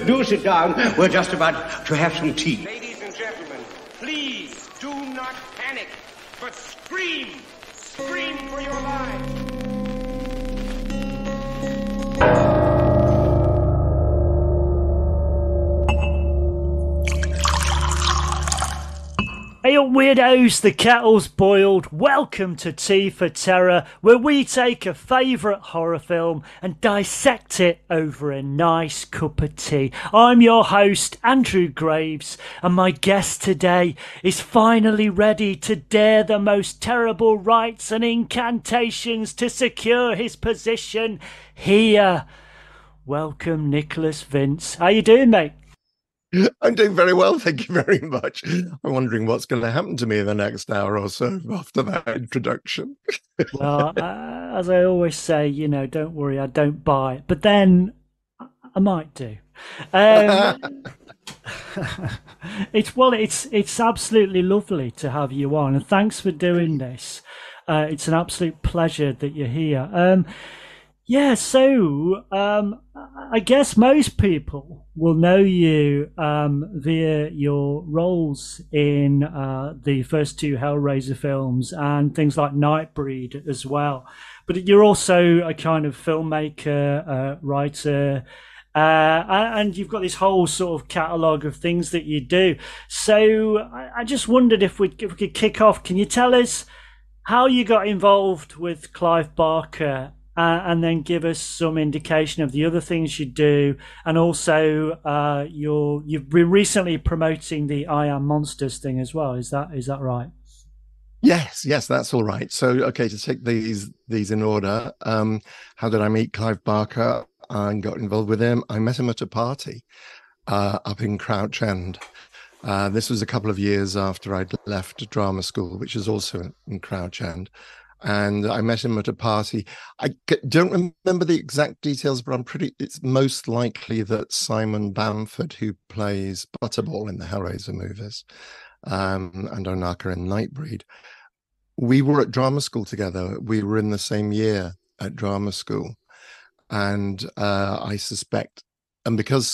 Do sit down. We're just about to have some tea. Ladies and gentlemen, please do not panic, but scream! Scream for your lives! Hey up weirdos, the kettle's boiled. Welcome to Tea for Terror, where we take a favourite horror film and dissect it over a nice cup of tea. I'm your host, Andrew Graves, and my guest today is finally ready to dare the most terrible rites and incantations to secure his position here. Welcome, Nicholas Vince. How you doing, mate? I'm doing very well, thank you very much. I'm wondering what's going to happen to me in the next hour or so after that introduction. Well, as I always say, you know, don't worry, I don't buy. But then I might do. It's absolutely lovely to have you on, and thanks for doing this. It's an absolute pleasure that you're here. I guess most people will know you via your roles in the first two Hellraiser films and things like Nightbreed as well. But you're also a kind of filmmaker, writer, and you've got this whole sort of catalogue of things that you do. So I just wondered if we could kick off. Can you tell us how you got involved with Clive Barker? And then give us some indication of the other things you do, and also you've been recently promoting the I Am Monsters thing as well. Is that right? Yes, that's all right. So, okay, to take these in order. How did I meet Clive Barker? I got involved with him. I met him at a party up in Crouch End. This was a couple of years after I'd left drama school, which is also in Crouch End. And I met him at a party. I don't remember the exact details, but it's most likely that Simon Bamford, who plays Butterball in the Hellraiser movies, and Onaka in Nightbreed, we were at drama school together. We were in the same year at drama school. And I suspect, and because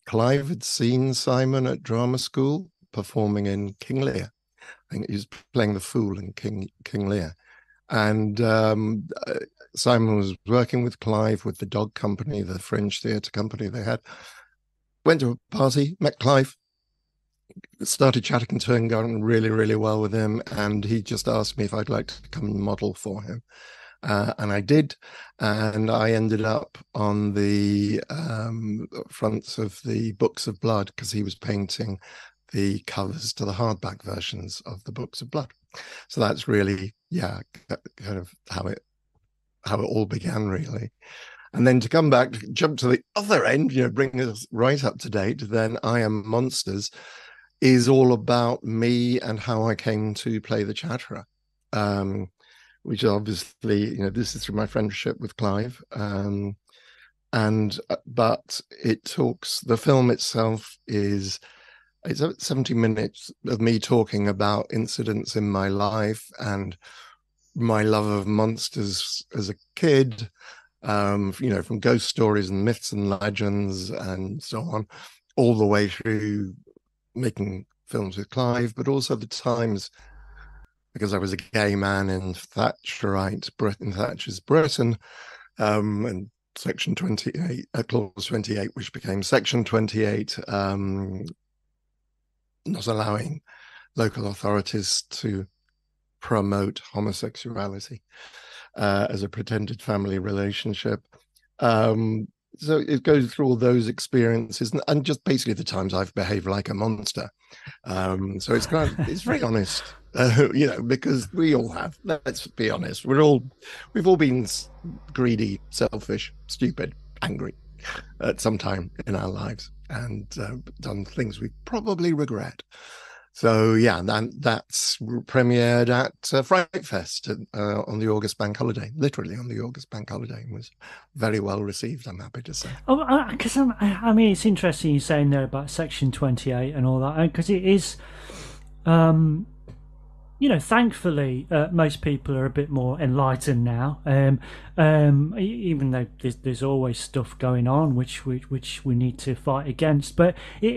Clive had seen Simon at drama school performing in King Lear. I think he was playing the fool in King Lear. And Simon was working with Clive with the dog company, the Fringe Theatre company they had. Went to a party, met Clive, started chatting to him, got on really, really well with him. And he just asked me if I'd like to come and model for him. And I did. And I ended up on the fronts of the Books of Blood because he was painting the covers to the hardback versions of the Books of Blood. So that's really, kind of how it all began, really. And then to come back, jump to the other end, bring us right up to date, then I Am Monsters is all about me and how I came to play the Chatterer, which obviously, this is through my friendship with Clive. But the film itself it's 70 minutes of me talking about incidents in my life and my love of monsters as a kid, from ghost stories and myths and legends and so on, all the way through making films with Clive, but also the times, because I was a gay man in Thatcher's Britain, and Section 28, Clause 28, which became Section 28, not allowing local authorities to promote homosexuality as a pretended family relationship. So it goes through all those experiences and just basically the times I've behaved like a monster. So it's very honest, because we all have. Let's be honest. We've all been greedy, selfish, stupid, angry at some time in our lives, and done things we probably regret. So that's premiered at Fright Fest on the August bank holiday, literally on the August bank holiday, and was very well received, I'm happy to say. Oh, because it's interesting you're saying there about Section 28 and all that, because it is, thankfully, most people are a bit more enlightened now. Even though there's always stuff going on which we need to fight against, but it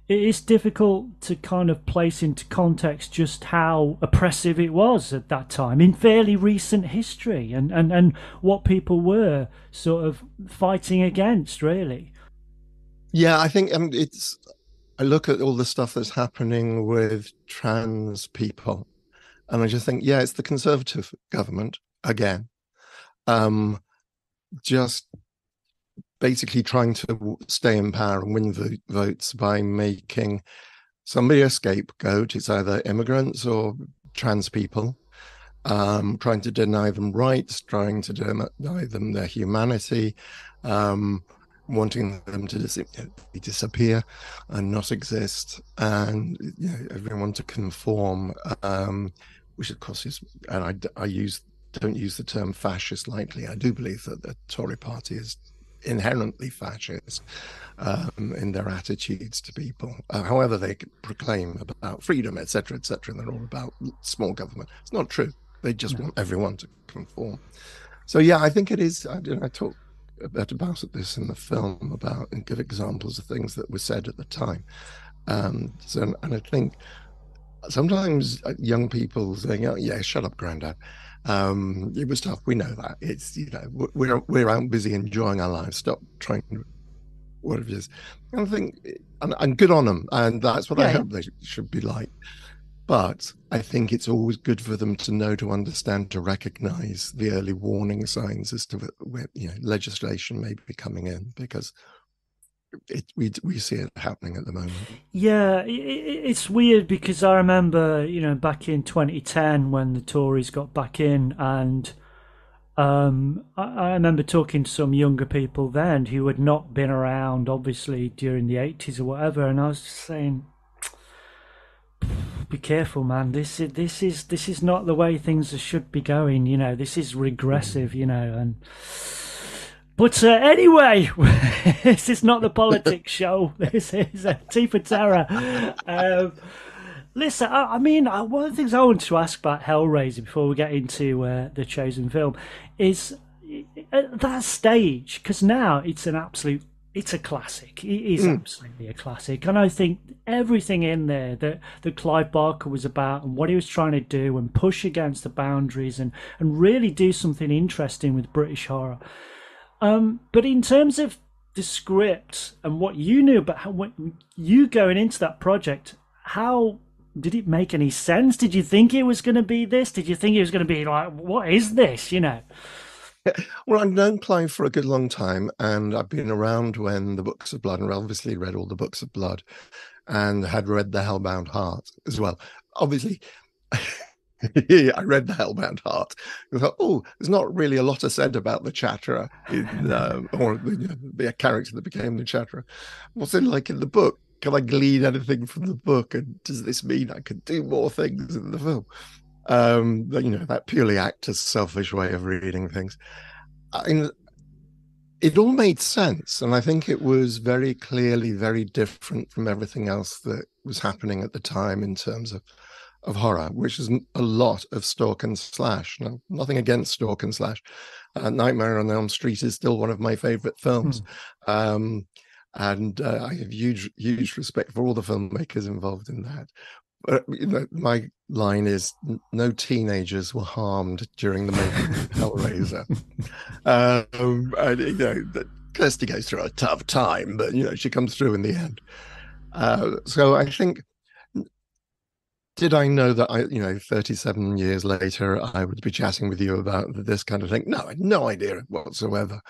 is difficult to kind of place into context just how oppressive it was at that time in fairly recent history, and what people were sort of fighting against, really. Yeah, I think I look at all the stuff that's happening with trans people, and I just think, yeah, it's the Conservative government again, just basically trying to stay in power and win votes by making somebody a scapegoat. It's either immigrants or trans people, trying to deny them rights, trying to deny them their humanity, wanting them to disappear and not exist, and everyone to conform, which of course is, and I don't use the term fascist lightly. I do believe that the Tory party is inherently fascist in their attitudes to people, however they proclaim about freedom, etc., etc., and they're all about small government. It's not true. They just want everyone to conform. So yeah, I think it is. I talk a bit about this in the film, about and give examples of things that were said at the time. And I think sometimes young people saying, "Oh yeah, shut up, granddad." It was tough. We know that. It's we're out busy enjoying our lives. Stop trying to whatever it is. And I think, and good on them, and that's what I hope they should be like. But I think it's always good for them to know, to understand, to recognize the early warning signs as to where legislation may be coming in, because we see it happening at the moment. Yeah, it's weird because I remember, back in 2010 when the Tories got back in, and I remember talking to some younger people then who had not been around, obviously, during the 80s or whatever, and I was just saying, be careful, man. This is not the way things should be going. This is regressive. And but anyway, this is not the politics show. This is a Tea for Terror. Listen, I mean, one of the things I wanted to ask about Hellraiser before we get into the chosen film is at that stage, because now it's a classic. It is absolutely a classic. And I think everything in there that Clive Barker was about and what he was trying to do and push against the boundaries and really do something interesting with British horror. But in terms of the script and what you knew about when you going into that project, how did it make any sense? Did you think it was going to be this? Did you think it was going to be like, what is this, Well, I've known Clive for a good long time, and I've been around when the Books of Blood, and obviously read all the Books of Blood, and had read The Hellbound Heart as well. Obviously, I read The Hellbound Heart. I thought, oh, there's not really a lot said about the Chatterer, or the character that became the Chatterer. What's it like in the book? Can I glean anything from the book? And does this mean I could do more things in the film? That purely actor's selfish way of reading things. It all made sense, and I think it was very clearly very different from everything else that was happening at the time in terms of horror, which is a lot of stalk and slash. No, nothing against stalk and slash. Nightmare on Elm Street is still one of my favorite films. And I have huge respect for all the filmmakers involved in that. But my line is, no teenagers were harmed during the making of Hellraiser. And Kirsty goes through a tough time, but she comes through in the end. So I think, did I know that 37 years later, I would be chatting with you about this kind of thing? No, I had no idea whatsoever.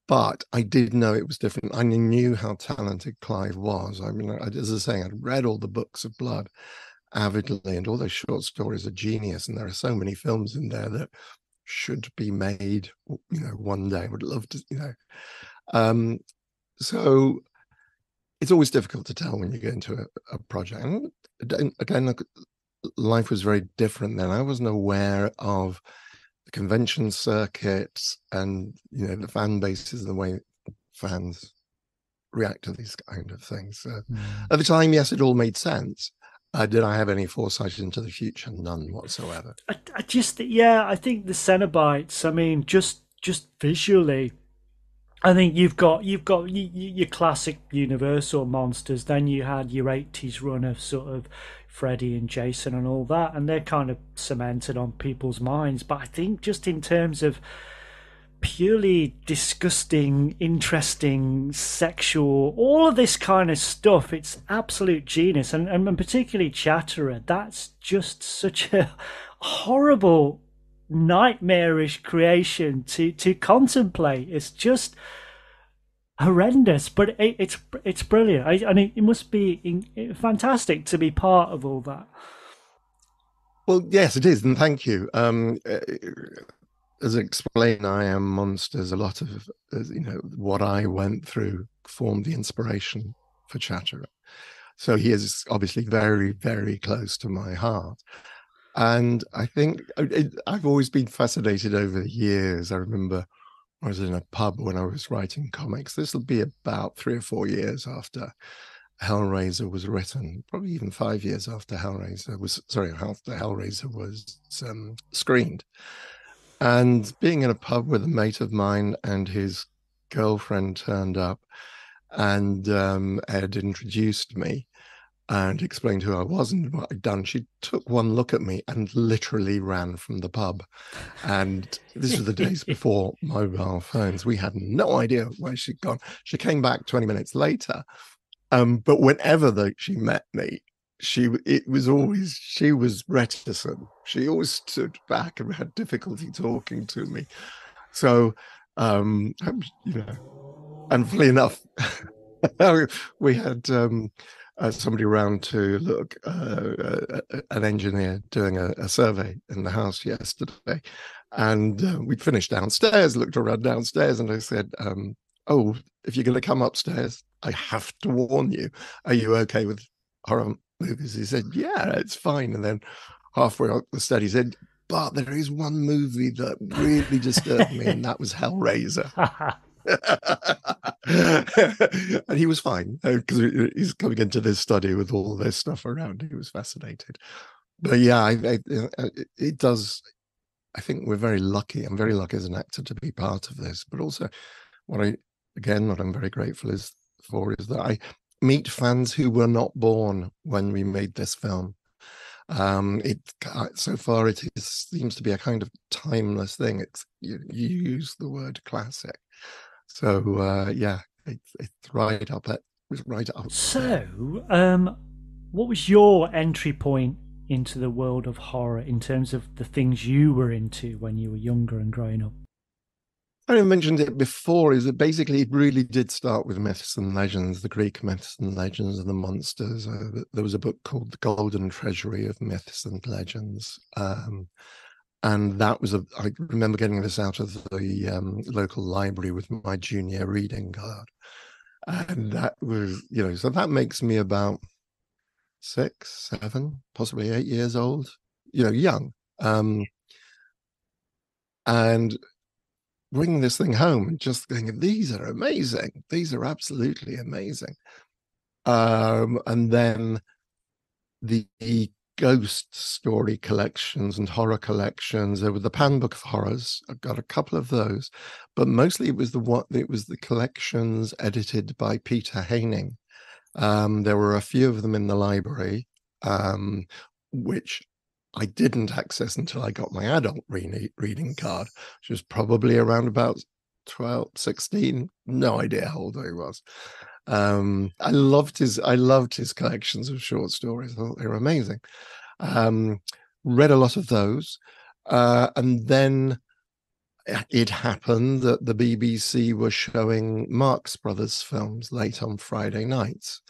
But I did know it was different. I knew how talented Clive was. I mean, as I was saying, I'd read all the Books of Blood avidly, and all those short stories are genius. And there are so many films in there that should be made, one day. I would love to, So it's always difficult to tell when you get into a project. And again, look, life was very different then. I wasn't aware of the convention circuits and the fan bases and the way fans react to these kind of things. At the time, yes, it all made sense. Did I have any foresight into the future? None whatsoever. I just, yeah, I think the Cenobites. I mean, just visually, I think you've got your classic Universal monsters. Then you had your '80s run of sort of Freddy and Jason and all that, and they're kind of cemented on people's minds. But I think just in terms of purely disgusting, interesting, sexual, all of this kind of stuff, it's absolute genius. And particularly Chatterer, that's just such a horrible, nightmarish creation to contemplate. It's just horrendous, but it's brilliant. And it must be fantastic to be part of all that. Well, yes, it is, and thank you. As I explained, I Am Monsters. A lot of what I went through formed the inspiration for Chatterer. So he is obviously very, very close to my heart. And I think I've always been fascinated over the years. I remember I was in a pub when I was writing comics. This will be about 3 or 4 years after Hellraiser was written, probably even 5 years after Hellraiser was screened. And being in a pub with a mate of mine, and his girlfriend turned up, and Ed introduced me and explained who I was and what I'd done. She took one look at me and literally ran from the pub. And this was the days before mobile phones. We had no idea where she'd gone. She came back 20 minutes later. But whenever she met me, she was reticent. She always stood back and had difficulty talking to me. So, and funnily enough, we had somebody around to look, an engineer doing a survey in the house yesterday, and we'd finished downstairs, looked around downstairs, and I said, "Oh, if you're going to come upstairs, I have to warn you. Are you okay with horror movies?" He said, "Yeah, it's fine." And then halfway up the study, he said, "But there is one movie that really disturbed me, and that was Hellraiser." And he was fine because he's coming into this study with all this stuff around. He was fascinated. But yeah, it does. I think we're very lucky. I'm very lucky as an actor to be part of this. But also, what I'm very grateful for is that I meet fans who were not born when we made this film. So far it seems to be a kind of timeless thing. You use the word classic. So yeah, it's right up. So, what was your entry point into the world of horror in terms of the things you were into when you were younger and growing up? I mentioned it before, is that basically it really did start with myths and legends, the Greek myths and legends and the monsters. There was a book called The Golden Treasury of Myths and Legends. And that was I remember getting this out of the local library with my junior reading card. And that was, so that makes me about 6, 7, possibly 8 years old, young. And bringing this thing home and just thinking, these are amazing. These are absolutely amazing. And then the ghost story collections and horror collections. There were the Pan Book of Horrors. I've got a couple of those, but mostly it was the collections edited by Peter Haining. There were a few of them in the library, which I didn't access until I got my adult reading card, which was probably around about 12, 16. No idea how old I was. I loved his collections of short stories. I thought they were amazing. Read a lot of those, and then it happened that the BBC were showing Marx Brothers films late on Friday nights,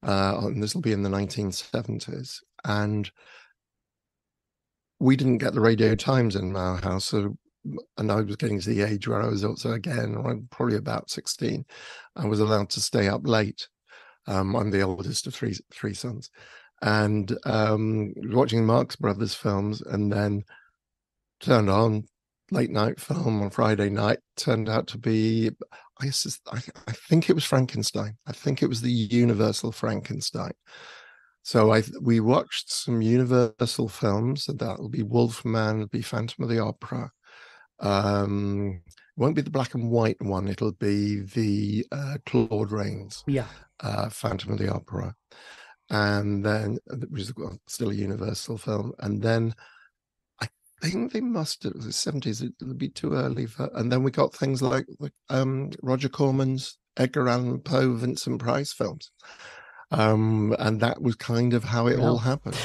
and this will be in the 1970s, and we didn't get the Radio Times in our house, and I was getting to the age where I was also, again, I'm probably about 16, I was allowed to stay up late. I'm the oldest of three sons, and watching Marx Brothers films, and then turned on late night film on Friday night. Turned out to be, I think it was Frankenstein. I think it was the Universal Frankenstein. So we watched some Universal films, and that will be Wolfman, it'll be Phantom of the Opera. It won't be the black and white one, it'll be the Claude Rains, Phantom of the Opera. And then, which is still a Universal film. And then I think they must have, the 70s, it'll be too early for, and then we got things like Roger Corman's Edgar Allan Poe, Vincent Price films. And that was kind of how it all happened.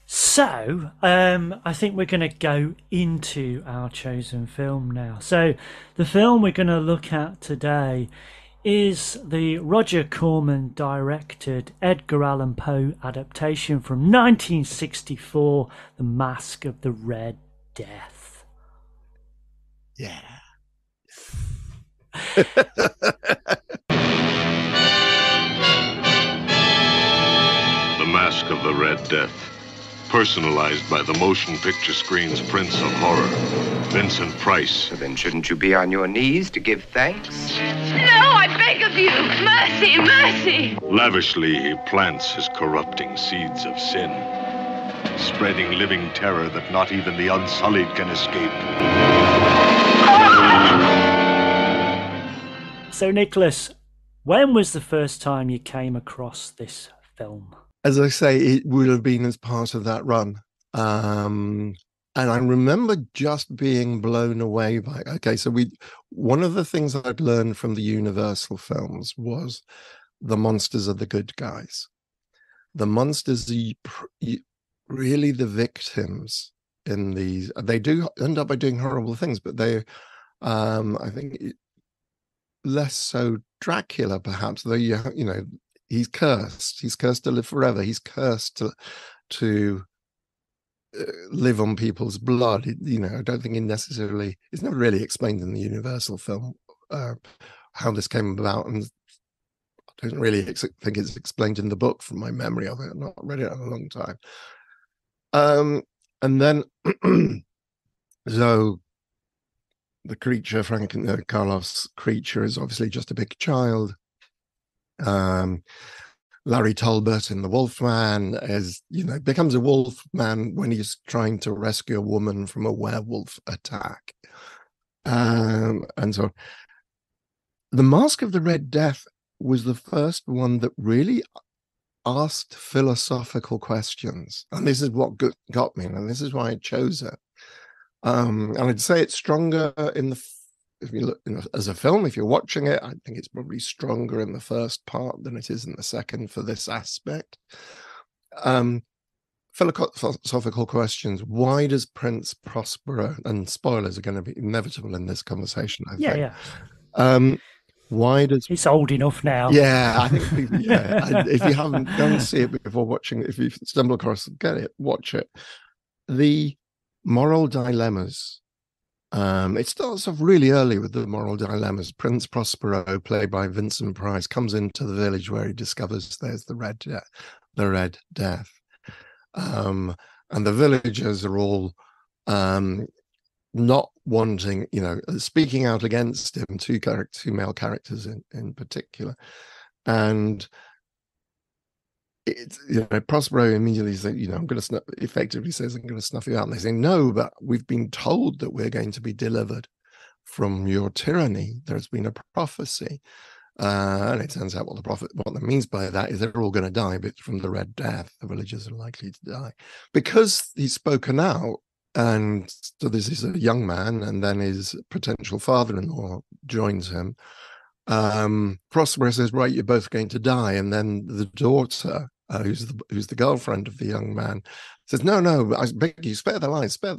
So, I think we're going to go into our chosen film now. So, the film we're going to look at today is the Roger Corman directed Edgar Allan Poe adaptation from 1964, The Masque of the Red Death. Yeah. The Masque of the Red Death, personalized by the motion picture screen's Prince of Horror, Vincent Price. So then shouldn't you be on your knees to give thanks? No, I beg of you! Mercy, mercy! Lavishly, he plants his corrupting seeds of sin, spreading living terror that not even the unsullied can escape. So, Nicholas, when was the first time you came across this film? As I say, it would have been as part of that run. And I remember just being blown away by, so one of the things I'd learned from the Universal films was the monsters are the good guys. The monsters are really the victims in these. They do end up by doing horrible things, but they, I think, less so Dracula, perhaps, though, he's cursed. He's cursed to live forever. He's cursed to live on people's blood. I don't think it's never really explained in the Universal film how this came about, and I don't really think it's explained in the book from my memory of it. I've not read it in a long time. And then, so the creature, Karloff's creature, is obviously just a big child. Larry Talbot in The Wolfman becomes a wolfman when he's trying to rescue a woman from a werewolf attack. And so The Masque of the Red Death was the first one that really asked philosophical questions. And this is what got me, and this is why I chose it. And I'd say it's stronger if you look as a film, if you're watching it, I think it's probably stronger in the first part than it is in the second for this aspect. Philosophical questions. Why does Prince Prospero, and spoilers are going to be inevitable in this conversation, I think. Yeah. Why does... He's old enough now. Yeah, I think people, if you haven't gone to see it before watching, if you stumble across it, get it, watch it. The moral dilemmas. It starts off really early with the moral dilemmas. Prince Prospero, played by Vincent Price, comes into the village where he discovers there's the Red Death. And the villagers are all not wanting, speaking out against him, two male characters in particular. And it's, Prospero immediately says, I'm going to effectively says, I'm going to snuff you out. And they say, no, but we've been told that we're going to be delivered from your tyranny. There's been a prophecy. And it turns out what that means by that is they're all going to die, but from the Red Death, the villagers are likely to die. Because he's spoken out, and so this is a young man, and then his potential father-in-law joins him. Prospero says, right, you're both going to die. And then the daughter, who's the girlfriend of the young man, says, no, I beg you, spare their lives, spare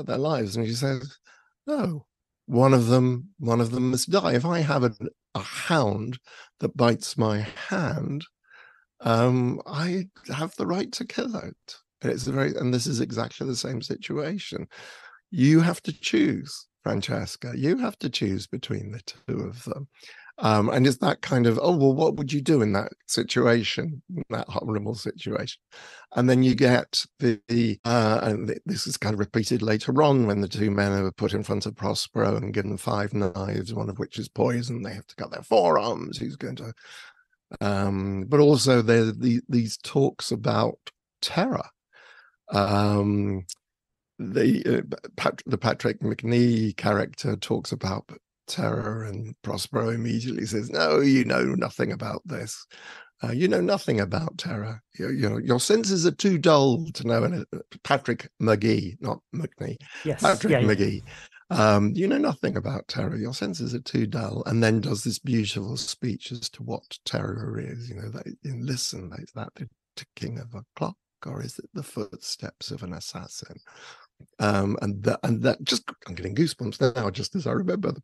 their lives. And she says, no, one of them must die. If I have a hound that bites my hand, I have the right to kill it. And this is exactly the same situation. You have to choose, Francesca. You have to choose between the two of them. And it's that kind of, what would you do in that situation, that horrible situation? And then you get and this is kind of repeated later on when the two men are put in front of Prospero and given 5 knives, one of which is poison. They have to cut their forearms. Who's going to But also there's these talks about terror. The Patrick McNee character talks about terror, and Prospero immediately says, "No, you know nothing about this. You know nothing about terror. Your senses are too dull to know." And Patrick McGee, not McNee. Yes, Patrick yeah, McGee. You know nothing about terror. Your senses are too dull. And then does this beautiful speech as to what terror is. Listen, is that the ticking of a clock, or is it the footsteps of an assassin? And that just, I'm getting goosebumps now just as I remember them.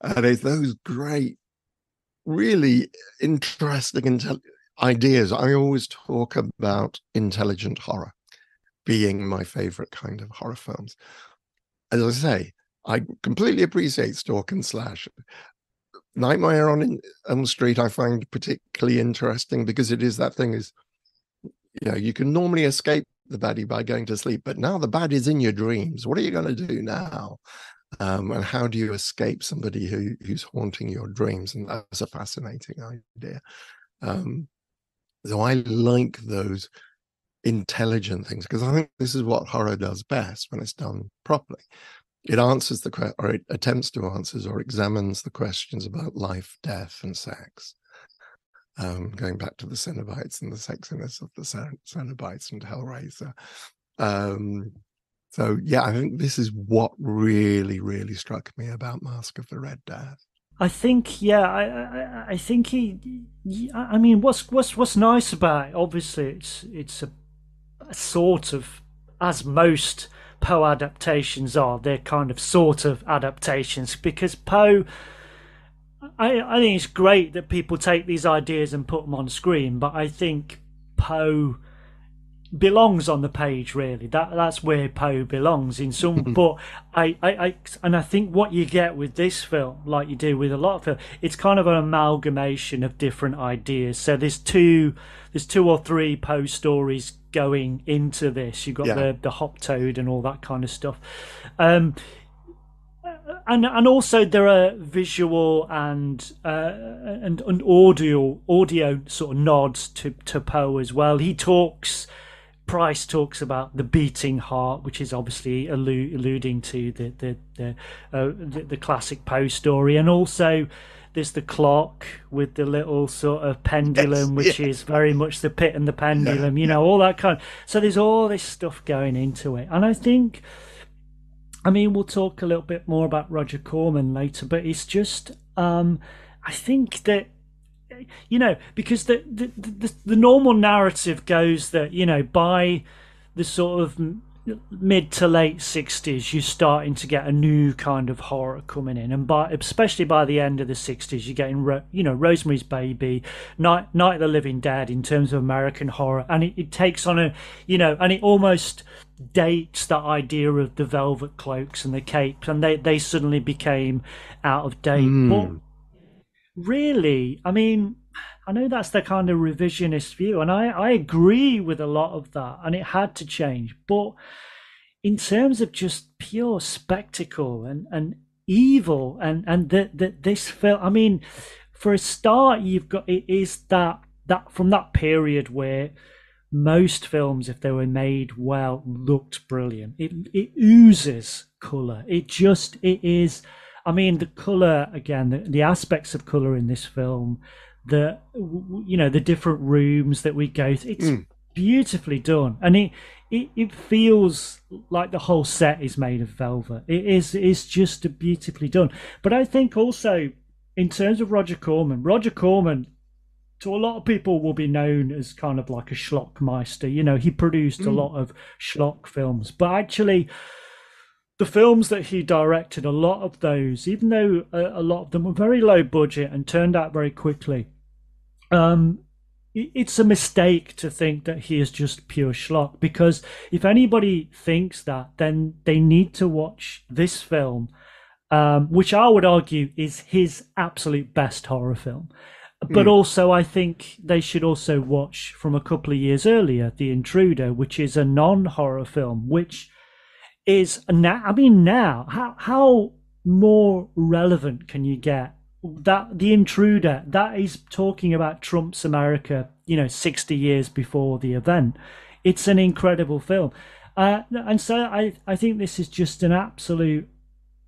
And it's those great, really interesting ideas. I always talk about intelligent horror being my favorite kind of horror films. As I say, I completely appreciate Stalk and Slash. Nightmare on Elm Street I find particularly interesting because it is that thing is, you can normally escape the baddie by going to sleep, but now the baddie's in your dreams. What are you going to do now? And how do you escape somebody who's haunting your dreams? And that's a fascinating idea. So I like those intelligent things because I think this is what horror does best when it's done properly. It answers or it attempts to answer or examines the questions about life, death, and sex. Going back to the Cenobites and the sexiness of the Cenobites and Hellraiser. So yeah, I think this is what really, really struck me about Masque of the Red Death. I think, yeah, I think I mean, what's nice about it, obviously, it's a sort of, as most Poe adaptations are, they're kind of sort of adaptations, because Poe, I think it's great that people take these ideas and put them on screen, but I think Poe belongs on the page, really. That's where Poe belongs in some. But I think what you get with this film, like you do with a lot of films, it's kind of an amalgamation of different ideas. So there's two or three Poe stories going into this. You've got the Hop Toad and all that kind of stuff. And also there are visual and audio sort of nods to Poe as well. Price talks about the beating heart, which is obviously alluding to the classic Poe story, and also there's the clock with the little sort of pendulum, which is very much the Pit and the Pendulum, all that kind. So there's all this stuff going into it, and I think, I mean, we'll talk a little bit more about Roger Corman later, but it's just, I think that, because the normal narrative goes that, by the sort of mid to late 60s, you're starting to get a new kind of horror coming in, and especially by the end of the 60s, you're getting Rosemary's Baby, Night of the Living Dead in terms of American horror, and it takes on and it almost dates that idea of the velvet cloaks and the capes, and they suddenly became out of date. But really, I mean, I know that's the kind of revisionist view, and I agree with a lot of that, and it had to change. But in terms of just pure spectacle and evil, and this film, I mean, for a start, you've got, it is that from that period where most films, if they were made well, looked brilliant. It oozes colour. It is. I mean, the colour, again, the aspects of colour in this film, the different rooms that we go through, it's beautifully done, and it feels like the whole set is made of velvet. It's just beautifully done. But I think also, in terms of Roger Corman, to a lot of people, will be known as kind of like a schlockmeister. He produced a lot of schlock films, but actually, the films that he directed, a lot of those, even though a lot of them were very low budget and turned out very quickly, it's a mistake to think that he is just pure schlock, because if anybody thinks that, then they need to watch this film, which I would argue is his absolute best horror film. But also, I think they should also watch from a couple of years earlier, The Intruder, which is a non-horror film, which is now, I mean, how more relevant can you get that The Intruder, that is talking about Trump's America, 60 years before the event. It's an incredible film. And so I think this is just an absolute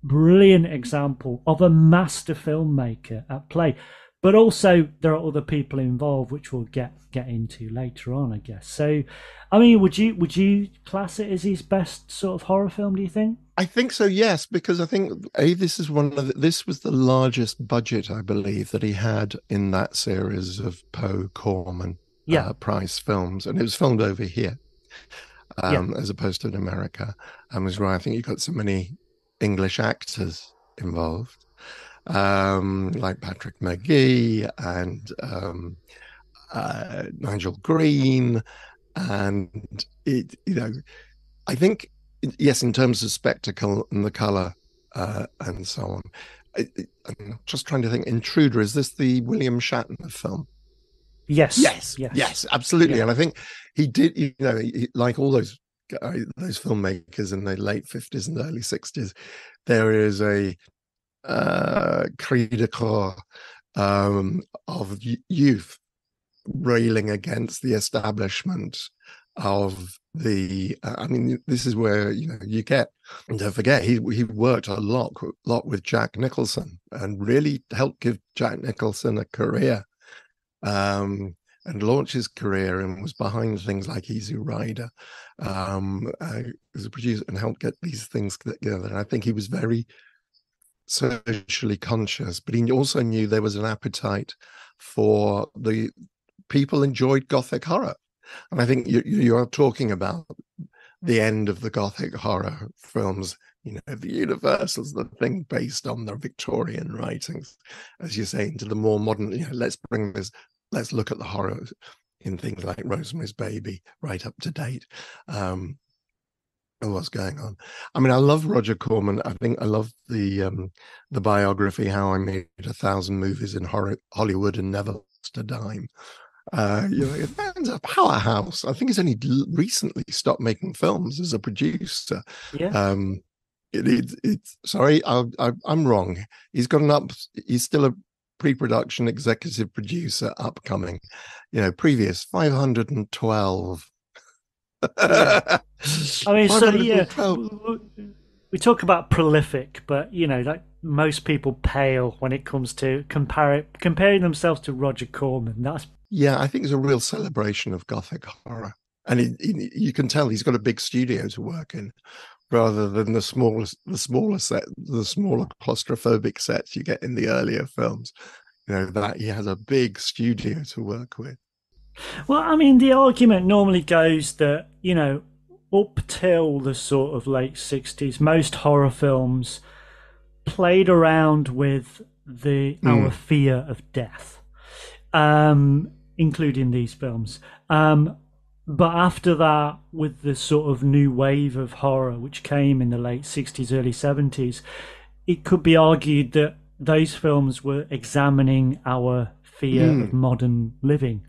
brilliant example of a master filmmaker at play. But also there are other people involved, which we'll get into later on, I guess. So, I mean, would you class it as his best sort of horror film, do you think? I think so, yes, because I think this was the largest budget, I believe, that he had in that series of Poe, Corman, Price films, and it was filmed over here, as opposed to in America. And was why I think you got so many English actors involved, like Patrick McGee and Nigel Green, and it, I think. Yes, in terms of spectacle and the color and so on. I'm just trying to think. Intruder, is this the William Shatner film? Yes, absolutely. Yeah. And I think he did. Like all those filmmakers in the late 50s and early 60s, there is a cri de coeur of youth railing against the establishment of the this is where you get, and don't forget, he worked a lot with Jack Nicholson and really helped give Jack Nicholson a career, and launch his career, and was behind things like Easy Rider as a producer, and helped get these things together. And I think he was very socially conscious, but he also knew there was an appetite for the people enjoyed Gothic horror. And I think you are talking about the end of the Gothic horror films, the Universals, the thing based on the Victorian writings, as you say, into the more modern, let's look at the horror in things like Rosemary's Baby, right up to date. And what's going on. I mean, I love Roger Corman. I think I love the biography, How I Made 1,000 Movies in Hollywood and Never Lost a Dime. Man's a powerhouse. I think he's only recently stopped making films as a producer. Sorry, I'm wrong. He's still a pre-production executive producer upcoming. Previous 512. I mean, so we talk about prolific, but like most people pale when it comes to comparing themselves to Roger Corman. I think it's a real celebration of Gothic horror, and you can tell he's got a big studio to work in, rather than the smaller claustrophobic sets you get in the earlier films. That he has a big studio to work with. Well, I mean, the argument normally goes that up till the sort of late 60s, most horror films played around with our fear of death. Including these films. But after that, with the sort of new wave of horror, which came in the late 60s, early 70s, it could be argued that those films were examining our fear of modern living.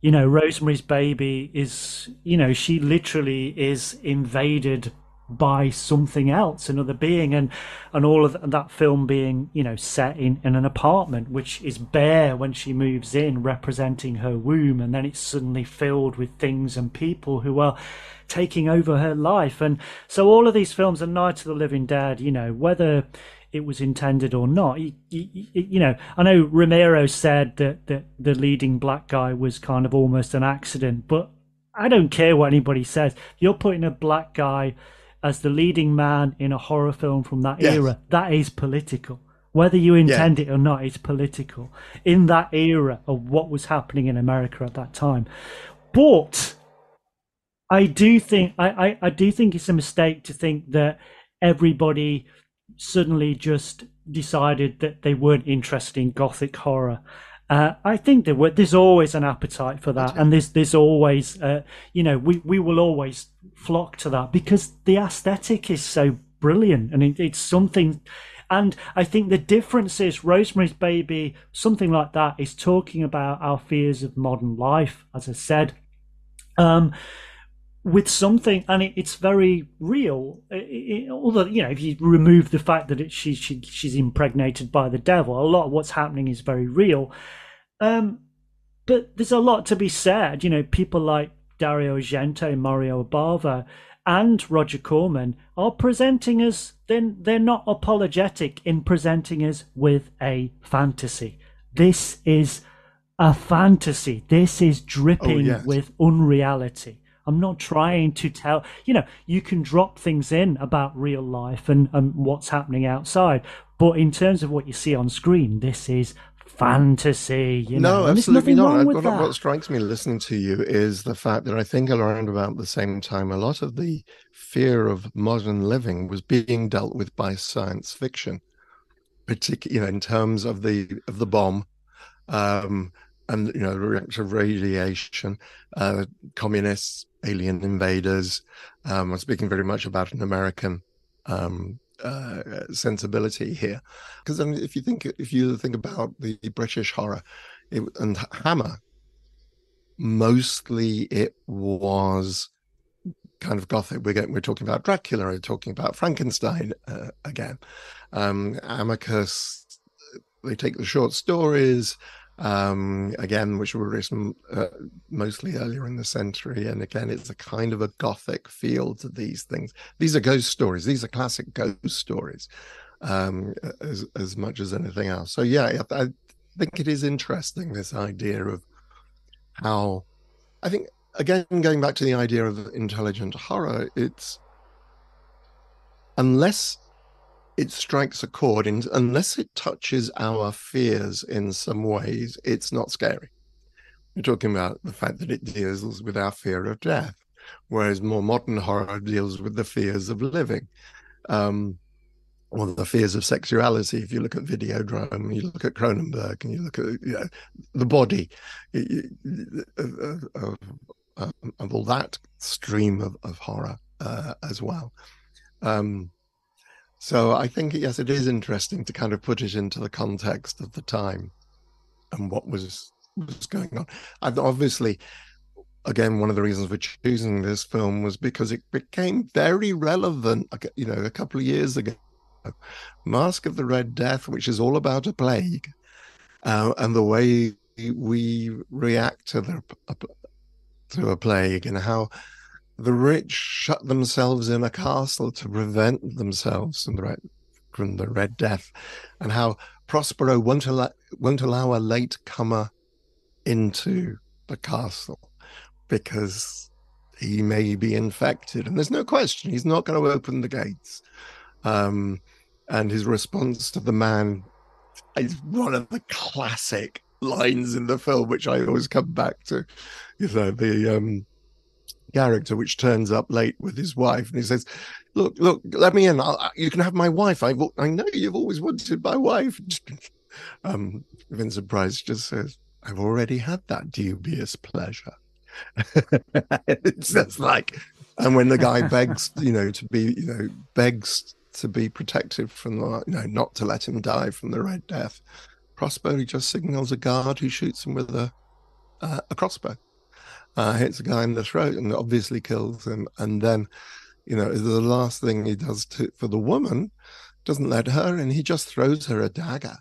Rosemary's Baby is, she literally is invaded by something else, another being, and all of that film being set in an apartment which is bare when she moves in, representing her womb, and then it's suddenly filled with things and people who are taking over her life. And so all of these films, and Night of the Living Dead, whether it was intended or not, I know Romero said that the leading black guy was kind of almost an accident, but I don't care what anybody says. You're putting a black guy as the leading man in a horror film from that era, that is political. Whether you intend it or not, it's political in that era of what was happening in America at that time. But I do think I do think it's a mistake to think that everybody suddenly just decided that they weren't interested in Gothic horror. I think there's always an appetite for that, and there's always, we will always flock to that because the aesthetic is so brilliant, and it's something. And I think the difference is Rosemary's Baby, something like that, is talking about our fears of modern life, as I said. with something, and it's very real. Although, if you remove the fact that she's impregnated by the devil, a lot of what's happening is very real. But there's a lot to be said. People like Dario Argento, Mario Bava, and Roger Corman are presenting us. They're not apologetic in presenting us with a fantasy. This is a fantasy. This is dripping with unreality. I'm not trying to tell, you can drop things in about real life and what's happening outside. But in terms of what you see on screen, this is fantasy. No, and absolutely not. What strikes me listening to you is the fact that I think around about the same time, a lot of the fear of modern living was being dealt with by science fiction, particularly, in terms of the bomb. And the reactive radiation, communists, alien invaders. I'm speaking very much about an American sensibility here, because if you think about the British horror and Hammer, mostly it was kind of gothic. We're talking about Dracula, we're talking about Frankenstein again. Amicus, they take the short stories. Again, which were written mostly earlier in the century, and again, it's a kind of a gothic feel to these things. These are ghost stories. These are classic ghost stories, as much as anything else. So yeah, I think it is interesting, this idea of how, I think, again, going back to the idea of intelligent horror, it's, unless it strikes a chord, unless it touches our fears in some ways, it's not scary. We're talking about the fact that it deals with our fear of death, whereas more modern horror deals with the fears of living, or the fears of sexuality. If you look at Videodrome, you look at Cronenberg, and you look at the body of all that stream of horror as well. So I think, yes, it is interesting to kind of put it into the context of the time and what was going on. And obviously, again, one of the reasons for choosing this film was because it became very relevant, a couple of years ago. Masque of the Red Death, which is all about a plague, and the way we react to a plague, and how the rich shut themselves in a castle to prevent themselves from the Red Death, and how Prospero won't allow a late comer into the castle because he may be infected, and there's no question he's not going to open the gates. And his response to the man is one of the classic lines in the film, which I always come back to. The character which turns up late with his wife, and he says, look, let me in. You can have my wife. I know you've always wanted my wife. Vincent Price just says, I've already had that dubious pleasure. It's just like, and when the guy begs to be protected from the, not to let him die from the Red Death, Prospero just signals a guard who shoots him with a crossbow. Hits a guy in the throat and obviously kills him. And then, the last thing he does for the woman, doesn't let her in. He just throws her a dagger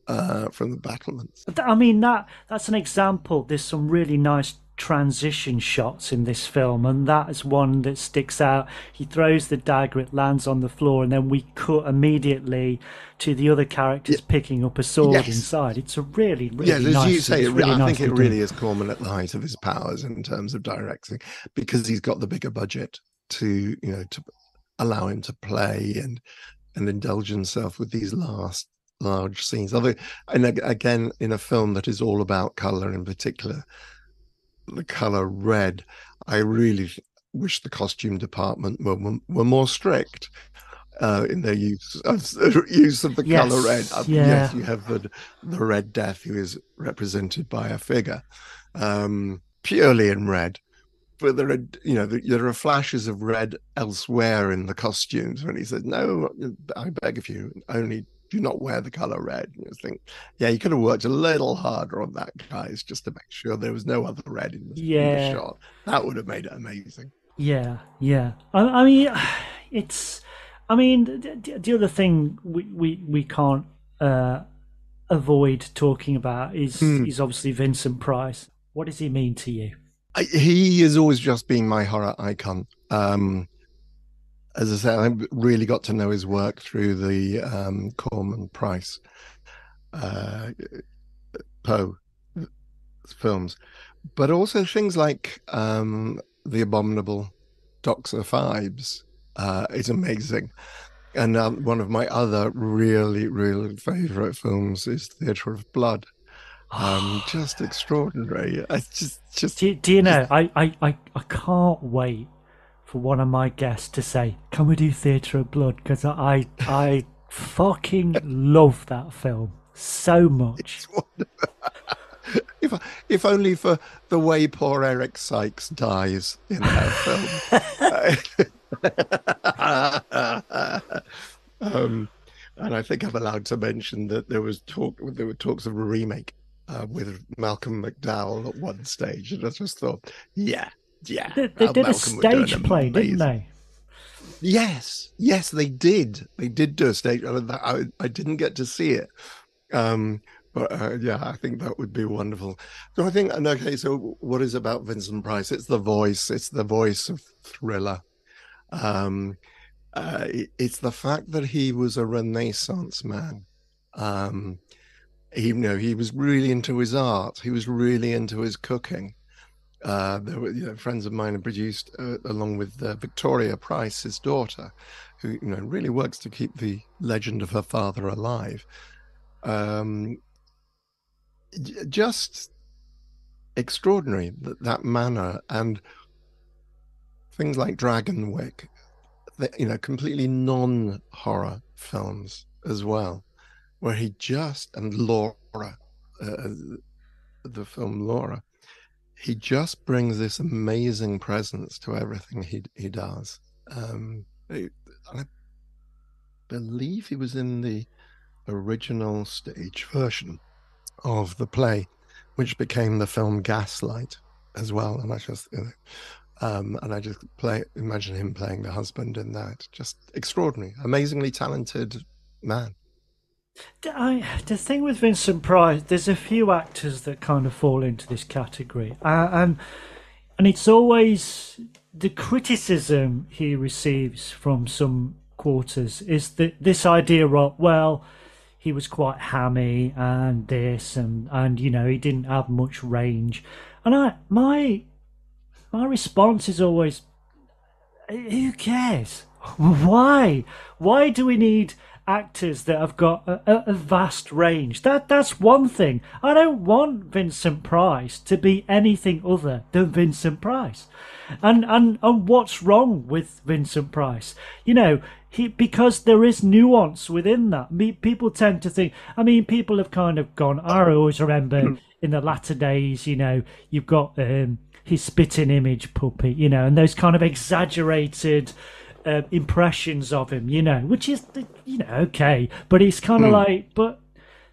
from the battlements. I mean, that's an example. There's some really nice transition shots in this film, and that is one that sticks out. He throws the dagger, it lands on the floor, and then we cut immediately to the other characters picking up a sword inside. It's a really, really nice. As you say, really I think it really is Corman at the height of his powers in terms of directing, because he's got the bigger budget to allow him to play and indulge himself with these last large scenes. And again, in a film that is all about color, in particular the color red, I really wish the costume department were more strict in their use of the color red. Yes, you have the Red Death, who is represented by a figure purely in red, but there are flashes of red elsewhere in the costumes when he says, no, I beg of you, only do not wear the color red. You think, you could have worked a little harder on that, guys, just to make sure there was no other red in the shot. That would have made it amazing. Yeah, yeah. I mean, it's. I mean, the other thing we can't uh, avoid talking about Hmm. is obviously Vincent Price. What does he mean to you? He has always just been my horror icon. As I said, I really got to know his work through the Corman Price uh, Poe films, but also things like The Abominable Doxer Fibes is amazing. And one of my other really, really favorite films is Theatre of Blood. Just extraordinary. I Do you just know? I can't wait for one of my guests to say, "Can we do Theatre of Blood?" Because I fucking love that film so much. it's if if only for the way poor Eric Sykes dies in that film. um, and I think I'm allowed to mention that there were talks of a remake with Malcolm McDowell at one stage, and I just thought, yeah, yeah, They did a Malcolm would do an stage play, didn't amazing. they? Yes, yes, they did. They did do a stage. I didn't get to see it. Um, but yeah, I think that would be wonderful. So I think, and okay, so what is about Vincent Price? It's the voice. It's the voice of thriller. Um, it's the fact that he was a Renaissance man. Um, he was really into his art. He was really into his cooking. There were, friends of mine had produced, along with Victoria Price, his daughter, who, really works to keep the legend of her father alive. Um, just extraordinary that manner, and things like Dragonwyck, completely non-horror films as well, where he just and Laura, uh, the film Laura, he just brings this amazing presence to everything he does. I believe he was in the original stage version of the play, which became the film Gaslight as well. And I just imagine him playing the husband in that. Just extraordinary, amazingly talented man. The thing with Vincent Price, there's a few actors that kind of fall into this category, and it's always the criticism he receives from some quarters is that this idea of, well, he was quite hammy and this and he didn't have much range, and my response is always, who cares? Why do we need actors that have got a vast range? That's one thing. I don't want Vincent Price to be anything other than Vincent Price. And what's wrong with Vincent Price? Because there is nuance within that. People tend to think. I mean, people have kind of gone. I always remember in the latter days. You've got his spitting image puppy. And those kind of exaggerated impressions of him. Which is okay, but it's kind of like, but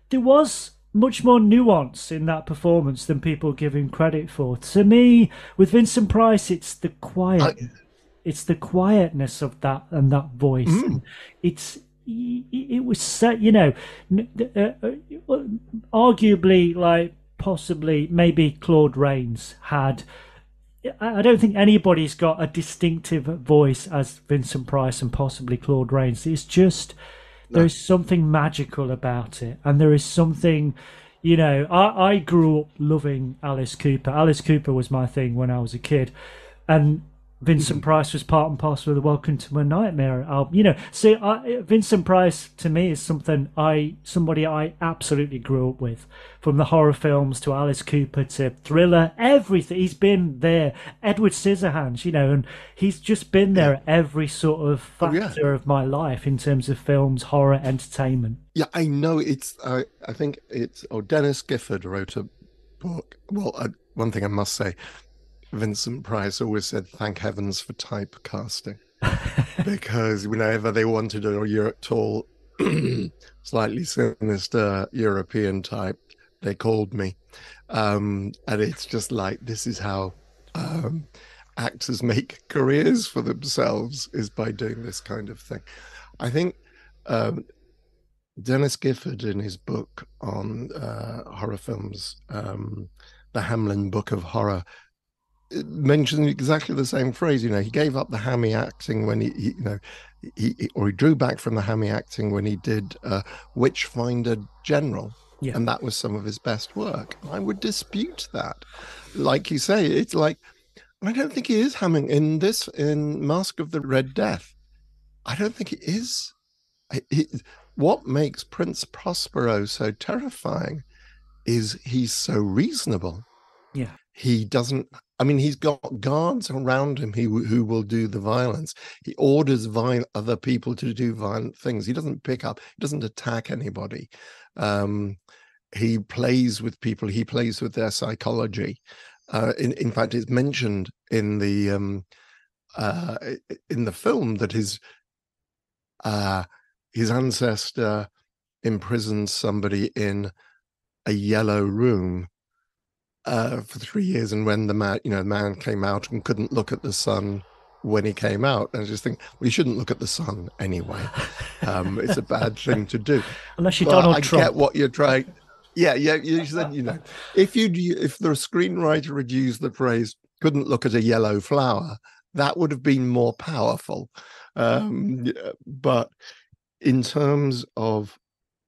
there was much more nuance in that performance than people give him credit for. To me, with Vincent Price, it's the quietness of that and that voice. And it was set, arguably, like possibly maybe Claude Rains had. I don't think anybody's got a distinctive voice as Vincent Price and possibly Claude Rains. It's just there's something magical about it, and there is something. I grew up loving Alice Cooper. Alice Cooper was my thing when I was a kid, and Vincent Price was part and parcel of the Welcome to My Nightmare album. Vincent Price to me is somebody I absolutely grew up with, from the horror films to Alice Cooper to thriller, everything. He's been there. Edward Scissorhands, and he's just been there at every sort of factor of my life in terms of films, horror, entertainment. Yeah, I know. I think it's. Oh, Dennis Gifford wrote a book. Well, one thing I must say. Vincent Price always said, "Thank heavens for typecasting," because whenever they wanted a tall, slightly sinister European type, they called me, and it's just like this is how actors make careers for themselves is by doing this kind of thing. I think Dennis Gifford, in his book on horror films, the Hamlin Book of Horror, mentioned exactly the same phrase. He gave up the hammy acting when he drew back from the hammy acting when he did Witchfinder General. Yeah. And that was some of his best work. I would dispute that. Like you say, it's like, I don't think he is hamming in Masque of the Red Death. I don't think he is. What makes Prince Prospero so terrifying is he's so reasonable. Yeah. He doesn't, he's got guards around him who will do the violence. He orders other people to do violent things. He doesn't pick up, he doesn't attack anybody. He plays with people, he plays with their psychology. In fact, it's mentioned in the film that his ancestor imprisoned somebody in a yellow room for 3 years, and when the man came out and couldn't look at the sun when he came out, and I just think, well, you shouldn't look at the sun anyway. It's a bad thing to do. Unless you're Donald Trump. I get what you're trying. Yeah. You said, if the screenwriter had used the phrase "couldn't look at a yellow flower," that would have been more powerful. But in terms of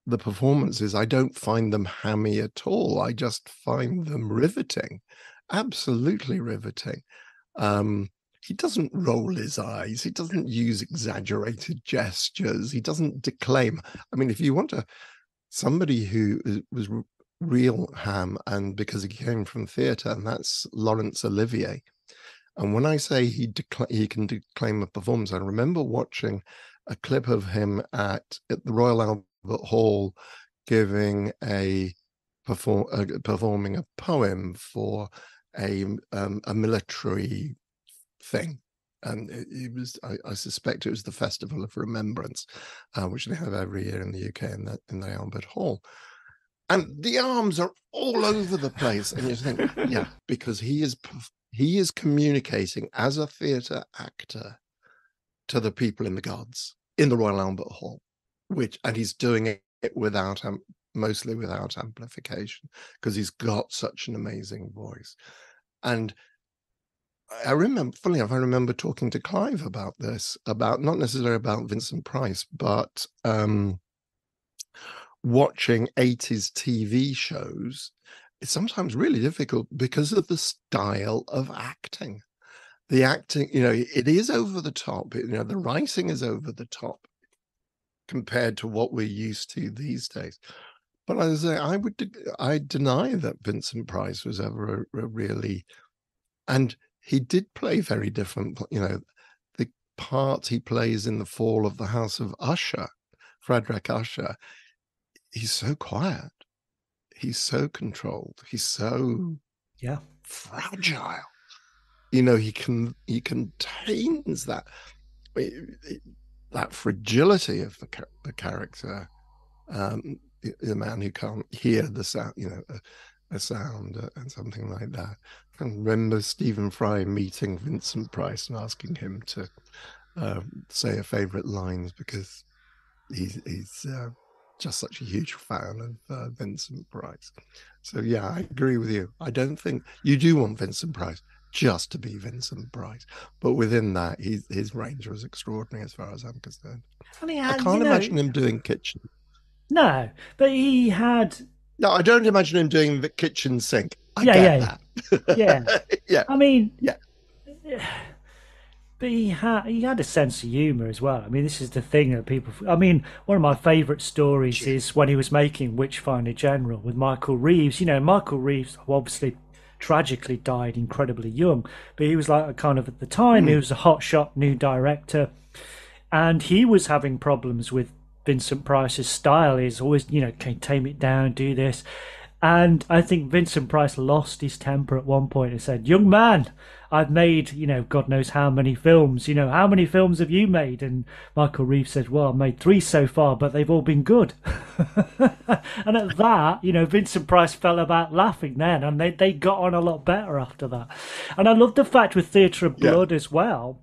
the performances, I don't find them hammy at all. I just find them riveting, absolutely riveting. He doesn't roll his eyes. He doesn't use exaggerated gestures. He doesn't declaim. If you want somebody who was real ham, and because he came from theatre, and that's Laurence Olivier. And when I say he can declaim a performance, I remember watching a clip of him at the Royal Albert Hall giving performing a poem for a military thing, and it was I suspect it was the Festival of Remembrance, which they have every year in the UK in the Albert Hall, and the arms are all over the place, and you think, yeah, because he is communicating as a theatre actor to the people in the gods in the Royal Albert Hall, and he's doing it mostly without amplification, because he's got such an amazing voice. And I remember talking to Clive about this, about not necessarily about Vincent Price, but watching 80s TV shows is sometimes really difficult because of the style of acting. The acting, it is over the top. The writing is over the top compared to what we're used to these days. But as I say, I deny that Vincent Price was ever a really, and he did play very different. The part he plays in The Fall of the House of Usher, Frederick Usher, he's so quiet, he's so controlled, he's so fragile. He contains that fragility of the character, the man who can't hear the sound, a sound and something like that. I remember Stephen Fry meeting Vincent Price and asking him to say a favorite lines, because he's just such a huge fan of Vincent Price. So yeah, I agree with you. I don't think you do want Vincent Price just to be Vincent Price, but within that, his range was extraordinary as far as I'm concerned. I can't imagine him doing kitchen. No, but he had. No, I don't imagine him doing the kitchen sink. I get that. Yeah. Yeah. But he had a sense of humour as well. This is the thing that people. One of my favourite stories is when he was making Witchfinder General with Michael Reeves. Michael Reeves obviously tragically died incredibly young, but he was like kind of at the time he was a hotshot new director, and he was having problems with Vincent Price's style. He's always, can you tame it down, do this, And I think Vincent Price lost his temper at one point and said, "Young man, I've made, God knows how many films. How many films have you made?" And Michael Reeves said, "Well, I've made 3 so far, but they've all been good." And at that, Vincent Price fell about laughing then, and they got on a lot better after that. And I love the fact with Theatre of Blood as well.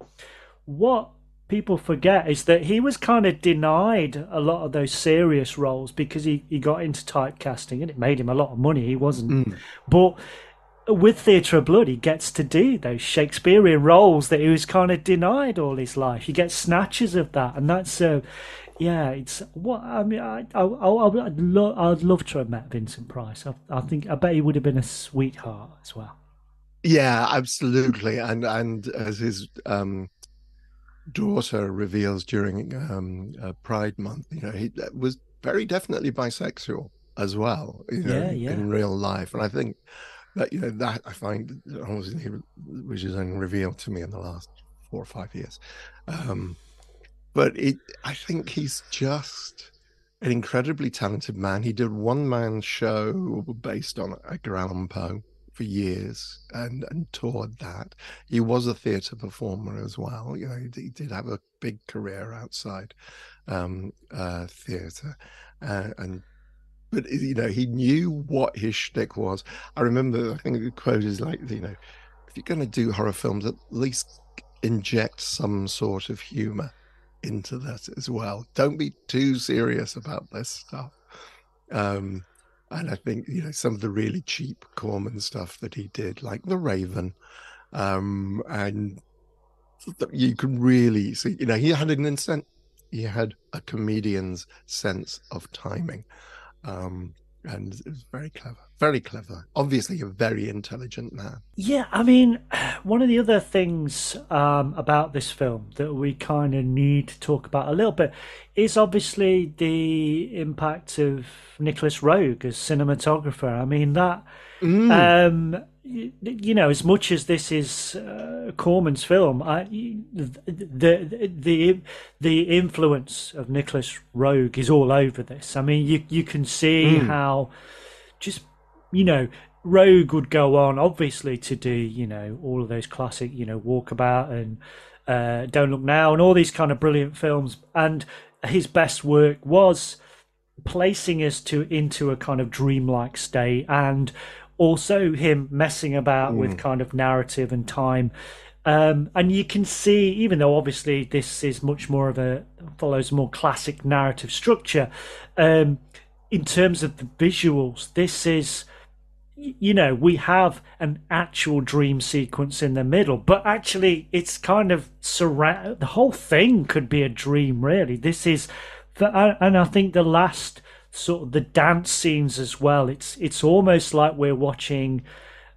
What people forget is that he was kind of denied a lot of those serious roles because he got into typecasting, and it made him a lot of money. He wasn't. But with Theatre of Blood, he gets to do those Shakespearean roles that he was kind of denied all his life. He gets snatches of that, and that's it's what I mean. I'd love to have met Vincent Price. I bet he would have been a sweetheart as well. Yeah, absolutely. And as his daughter reveals during Pride Month, he was very definitely bisexual as well, in real life. And I think that, that I find, which is only revealed to me in the last 4 or 5 years. But I think he's just an incredibly talented man. He did one-man show based on Edgar Allan Poe for years and toured that. He was a theatre performer as well. He did have a big career outside theatre, but he knew what his shtick was. I remember, I think the quote is like, if you're going to do horror films, at least inject some sort of humor into that as well. Don't be too serious about this stuff. And I think, some of the really cheap Corman stuff that he did, like The Raven, and you can really see, he had a comedian's sense of timing. And it was very clever. Obviously a very intelligent man. Yeah, I mean, one of the other things about this film that we kind of need to talk about a little bit is obviously the impact of Nicolas Roeg as cinematographer. I mean, that, as much as this is Corman's film, the influence of Nicolas Roeg is all over this. I mean, you can see how just, Roeg would go on, obviously, to do, all of those classic, Walkabout and Don't Look Now and all these kind of brilliant films. And his best work was placing us into a kind of dreamlike state, and also him messing about with kind of narrative and time. And you can see, even though obviously this is much more follows more classic narrative structure, in terms of the visuals, this is, we have an actual dream sequence in the middle, but actually it's kind of the whole thing could be a dream, really. This is, and I think the last sort of the dance scenes as well, it's almost like we're watching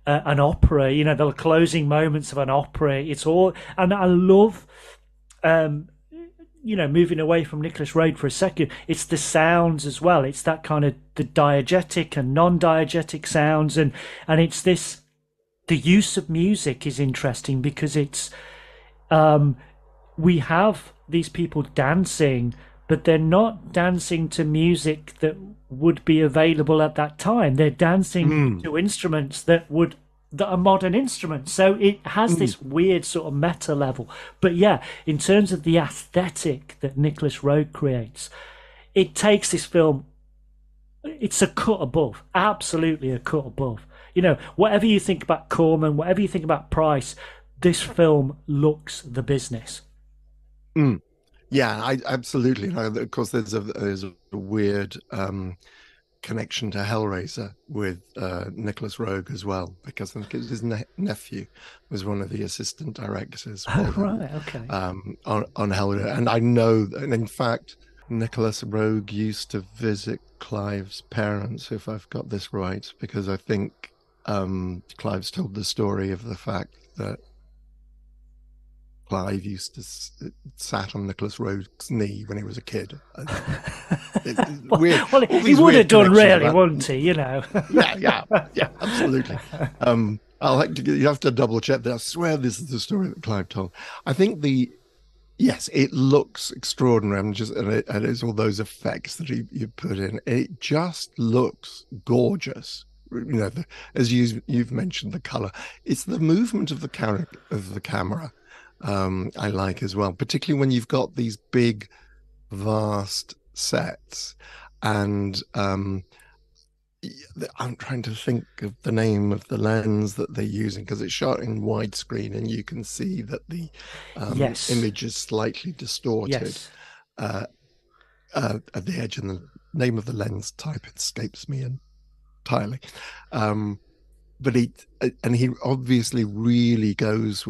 an opera, the closing moments of an opera. It's all, and I love, moving away from Nicolas Roeg for a second, it's the sounds as well. It's that kind of the diegetic and non-diegetic sounds, and it's this, the use of music is interesting because it's, we have these people dancing, but they're not dancing to music that would be available at that time. They're dancing to instruments that are modern instruments. So it has this weird sort of meta level. But yeah, in terms of the aesthetic that Nicolas Roeg creates, it takes this film, it's a cut above, absolutely a cut above. Whatever you think about Corman, whatever you think about Price, this film looks the business. Yeah, I absolutely. Of course, there's a weird connection to Hellraiser with Nicolas Roeg as well, because I think his nephew was one of the assistant directors. Right, okay. On Hellraiser, and I know, and in fact, Nicolas Roeg used to visit Clive's parents, if I've got this right, because I think Clive's told the story of the fact that Clive used to sat on Nicolas Roeg's knee when he was a kid. Well, he would have done, really, wouldn't he? Yeah, absolutely. You have to double check that. I swear this is the story that Clive told. I think yes, it looks extraordinary, and it's all those effects that you put in. It just looks gorgeous. as you've mentioned, the color. It's the movement of the camera. I like as well, particularly when you've got these big, vast sets, and I'm trying to think of the name of the lens that they're using, because it's shot in widescreen and you can see that the Yes. image is slightly distorted Yes. At the edge, and the name of the lens type escapes me entirely. But he obviously really goes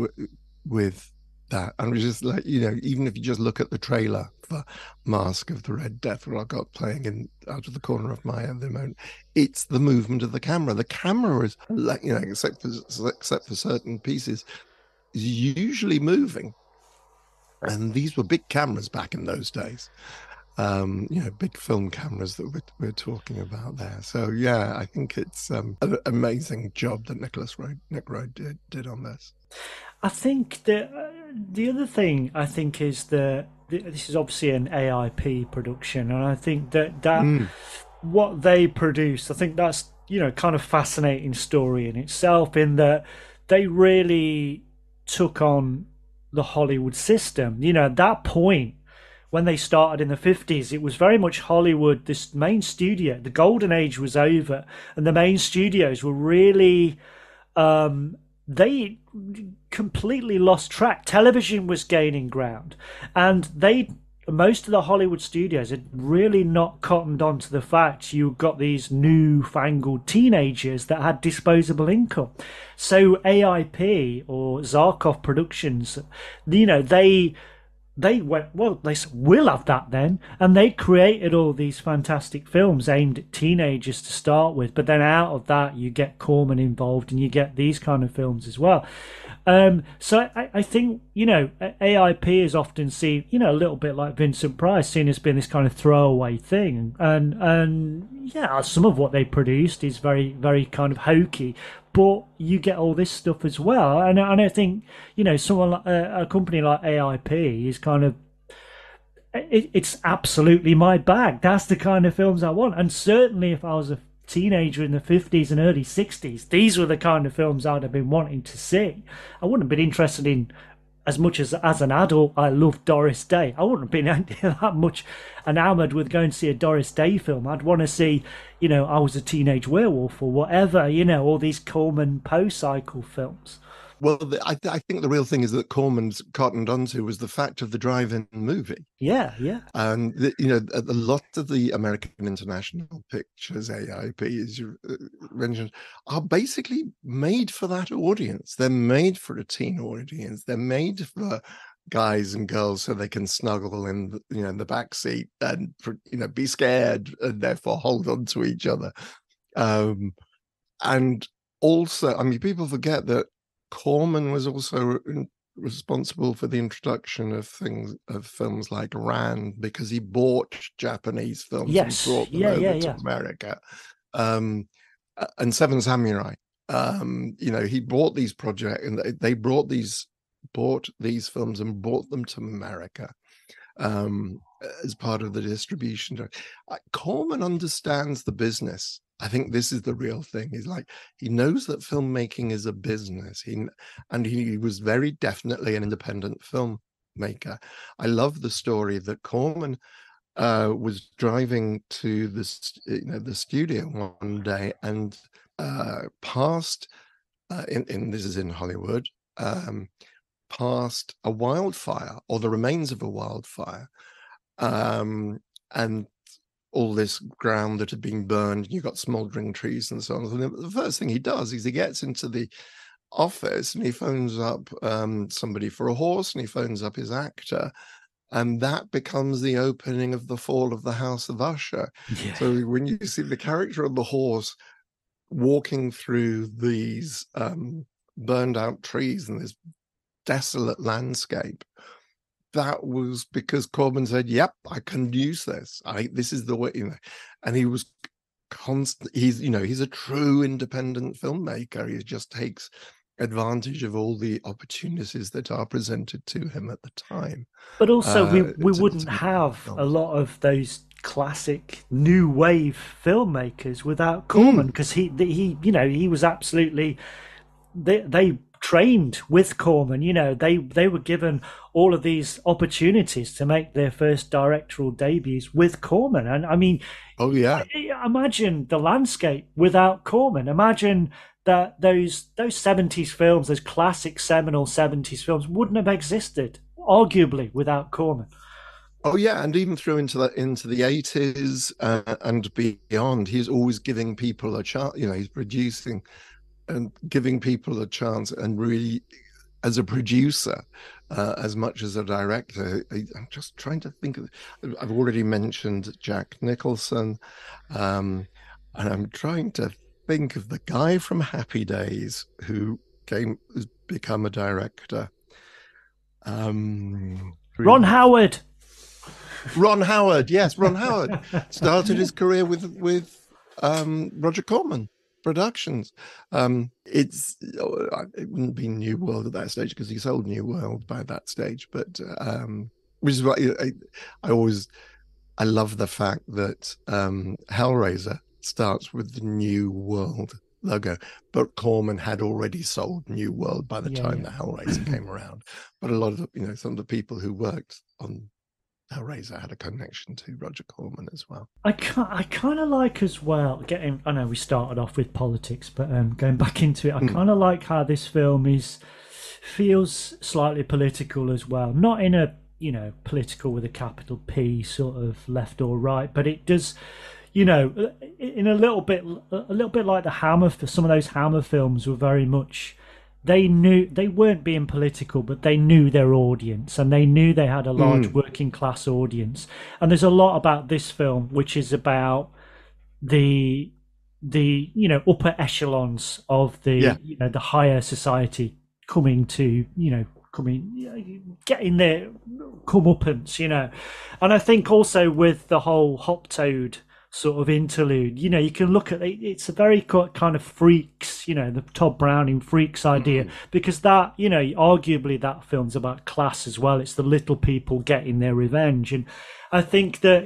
with that. And it's just like, even if you just look at the trailer for Masque of the Red Death, what I've got playing out of the corner of my eye at the moment, it's the movement of the camera. The camera is, like, except for certain pieces, is usually moving. And these were big cameras back in those days. Big film cameras that we're talking about there. So yeah, I think it's an amazing job that Nick Roeg did on this. I think the other thing I think is that this is obviously an AIP production, and I think that what they produce, I think that's kind of fascinating story in itself, in that they really took on the Hollywood system. At that point, when they started in the 50s, it was very much Hollywood. This main studio, the golden age was over, and the main studios were really they completely lost track. Television was gaining ground, and most of the Hollywood studios had really not cottoned on to the fact you got these newfangled teenagers that had disposable income. So AIP, or Zarkov Productions, they went, well, they said, we'll have that then. And they created all these fantastic films aimed at teenagers to start with. But then out of that, you get Corman involved, and you get these kind of films as well. So I think, AIP is often seen, a little bit like Vincent Price, seen as being this kind of throwaway thing. And yeah, some of what they produced is very, very kind of hokey. But you get all this stuff as well, and I think someone like a company like AIP is kind of it's absolutely my bag. That's the kind of films I want, and certainly if I was a teenager in the 50s and early 60s, these were the kind of films I'd have been wanting to see. I wouldn't have been interested in, as much as an adult I loved Doris Day, I wouldn't have been that much enamoured with going to see a Doris Day film. I'd want to see, I Was a Teenage Werewolf or whatever, all these Corman post-cycle films. Well, I think the real thing is that Corman's cottoned onto was the fact of the drive-in movie. Yeah, yeah. And, a lot of the American International Pictures, AIP, as you mentioned, are basically made for that audience. They're made for a teen audience. They're made for guys and girls so they can snuggle in the back seat and be scared and therefore hold on to each other. And also, I mean, people forget that Corman was also responsible for the introduction of films like Rand, because he bought Japanese films and brought them over to America. And Seven Samurai, he bought these projects, and they bought these films and brought them to America as part of the distribution. Corman understands the business. I think this is the real thing. He knows that filmmaking is a business. He was very definitely an independent filmmaker. I love the story that Corman was driving to the studio one day and passed this is in Hollywood, past a wildfire, or the remains of a wildfire, and all this ground that had been burned. You got smoldering trees and so on. And the first thing he does is he gets into the office and he phones up somebody for a horse, and he phones up his actor, and that becomes the opening of The Fall of the House of Usher. Yeah. So when you see the character of the horse walking through these burned out trees and this desolate landscape, that was because Corman said, "Yep, I can use this. This is the way." And he was constant. He's a true independent filmmaker. He just takes advantage of all the opportunities that are presented to him at the time. But also, we wouldn't have a lot of those classic new wave filmmakers without Corman, because he was absolutely, they trained with Corman. They were given all of these opportunities to make their first directorial debuts with Corman. And I mean, oh yeah, imagine the landscape without Corman. Imagine that those 70s films, those classic seminal 70s films, wouldn't have existed, arguably, without Corman. oh yeah, and even through into the 80s and beyond, he's always giving people a chance. He's producing and giving people a chance, and really, as a producer, as much as a director. I'm just trying to think of. I've already mentioned Jack Nicholson, and I'm trying to think of the guy from Happy Days who's become a director. Ron Howard. Ron Howard, yes, Ron Howard started his career with Roger Corman Productions. It wouldn't be New World at that stage because he sold New World by that stage, but which is why I love the fact that Hellraiser starts with the New World logo, but Corman had already sold New World by the time that Hellraiser came around. But a lot of some of the people who worked on Hellraiser had a connection to Roger Corman as well. I kind of like as well I know we started off with politics, but going back into it, I kind of like how this film feels slightly political as well. Not in a political with a capital P sort of left or right, but it does, in a little bit like the Hammer. Some of those Hammer films were very much. They knew they weren't being political, but they knew their audience, and they knew they had a large working class audience. And there's a lot about this film which is about the upper echelons of the the higher society getting their comeuppance, And I think also with the whole Hop Toad sort of interlude, you can look at it's a very kind of Freaks, the Todd Browning Freaks idea, because that, arguably that film's about class as well. It's the little people getting their revenge. And I think that,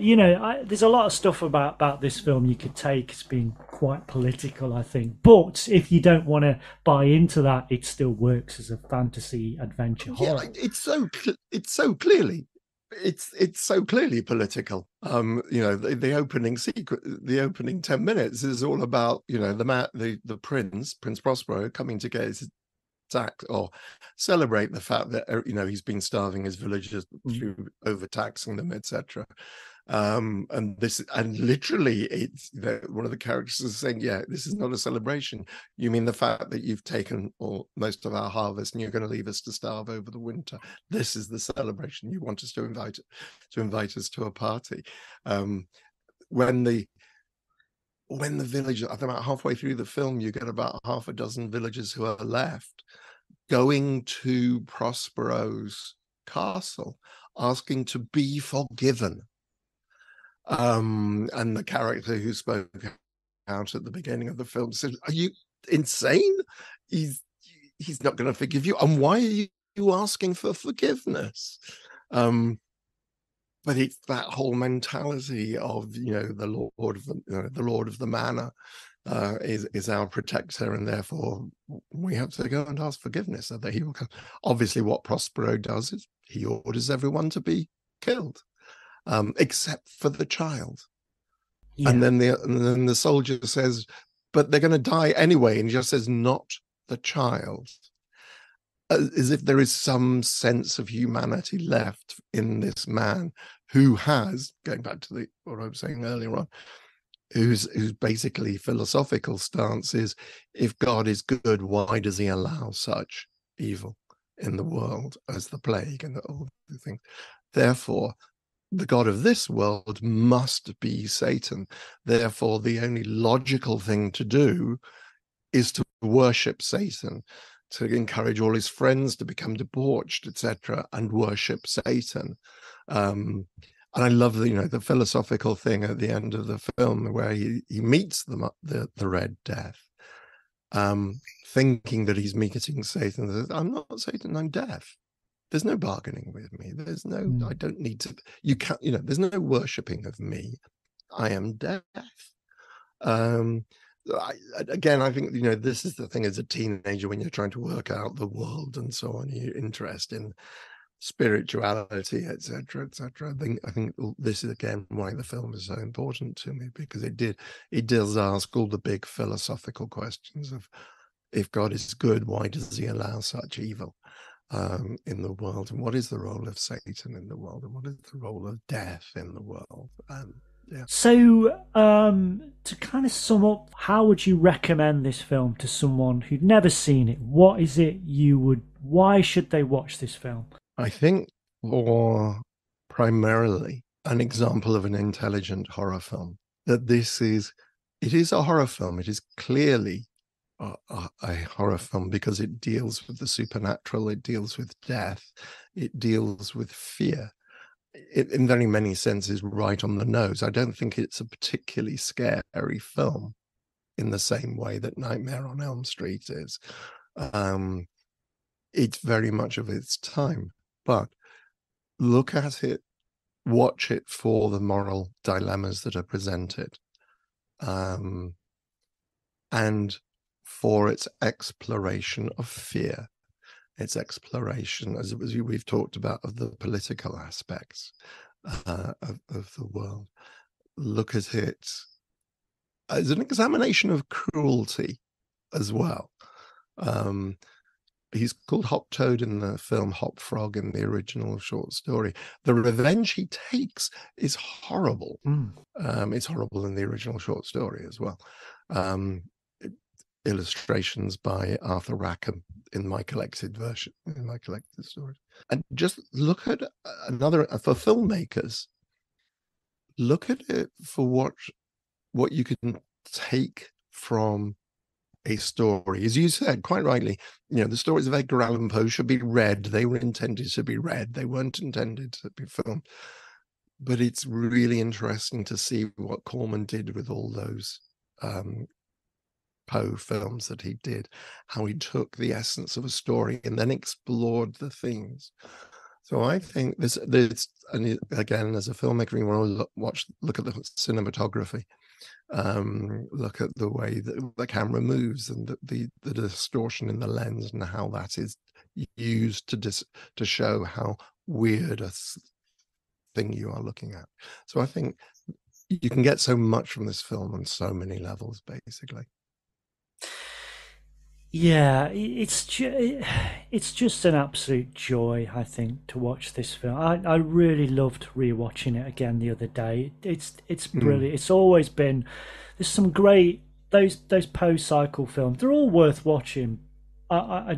there's a lot of stuff about this film you could take as being quite political, I think. But if you don't want to buy into that, it still works as a fantasy adventure horror. It's so clearly political. The opening sequence, the opening 10 minutes is all about the Prince Prospero coming to get his tax or celebrate the fact that he's been starving his villagers through overtaxing them, etc. And literally it's one of the characters is saying, this is not a celebration. You mean the fact that you've taken most of our harvest and you're going to leave us to starve over the winter? This is the celebration. You want us to invite us to a party. When the villagers, about halfway through the film, you get about half a dozen villagers who are left going to Prospero's castle asking to be forgiven. And the character who spoke out at the beginning of the film said, "Are you insane? He's not going to forgive you. And why are you asking for forgiveness?" But it's that whole mentality of the Lord of the Manor is our protector, and therefore we have to go and ask forgiveness so that he will come. Obviously, what Prospero does is he orders everyone to be killed. Except for the child. And then the soldier says, but they're going to die anyway, and he just says, not the child. As if there is some sense of humanity left in this man who has, going back to what I was saying earlier on, whose basically philosophical stance is, if God is good, why does he allow such evil in the world as the plague and all the things? Therefore, the God of this world must be Satan. Therefore, the only logical thing to do is to worship Satan, to encourage all his friends to become debauched, etc., and worship Satan. And I love the philosophical thing at the end of the film where he meets the Red Death, thinking that he's meeting Satan. I'm not Satan, I'm death. There's no bargaining with me. There's no, I don't need to, you can't, there's no worshipping of me. I am death. Again, I think, this is the thing as a teenager when you're trying to work out the world and so on, your interest in spirituality, etc., etc. I think this is again why the film is so important to me, because it does ask all the big philosophical questions of, if God is good, why does he allow such evil in the world, and what is the role of Satan in the world, and what is the role of death in the world? Yeah. So, to kind of sum up, how would you recommend this film to someone who'd never seen it? What is it why should they watch this film? I think for primarily an example of an intelligent horror film, that it is a horror film. It is clearly a horror film because it deals with the supernatural, it deals with death, it deals with fear. It, in very many senses, right on the nose. I don't think it's a particularly scary film in the same way that Nightmare on Elm Street is. It's very much of its time, but look at it, watch it for the moral dilemmas that are presented, and for its exploration of fear, its exploration, as we've talked about, of the political aspects of the world. Look at it as an examination of cruelty as well. He's called Hop Toad in the film, Hop Frog in the original short story. The revenge he takes is horrible. It's horrible in the original short story as well. Illustrations by Arthur Rackham in my collected version, in my collected stories. And just look at for filmmakers, look at it for what you can take from a story. As you said, quite rightly, the stories of Edgar Allan Poe should be read. They were intended to be read. They weren't intended to be filmed. But it's really interesting to see what Corman did with all those Poe films that he did, how he took the essence of a story and then explored the themes. So I think there's and again, as a filmmaker, you want to look at the cinematography, look at the way that the camera moves and the distortion in the lens and how that is used to show how weird a thing you are looking at. So I think you can get so much from this film on so many levels, basically. Yeah, it's just an absolute joy, I think, to watch this film. I really loved rewatching it again the other day. It's brilliant. It's always been, there's some great, those Poe cycle films, they're all worth watching. I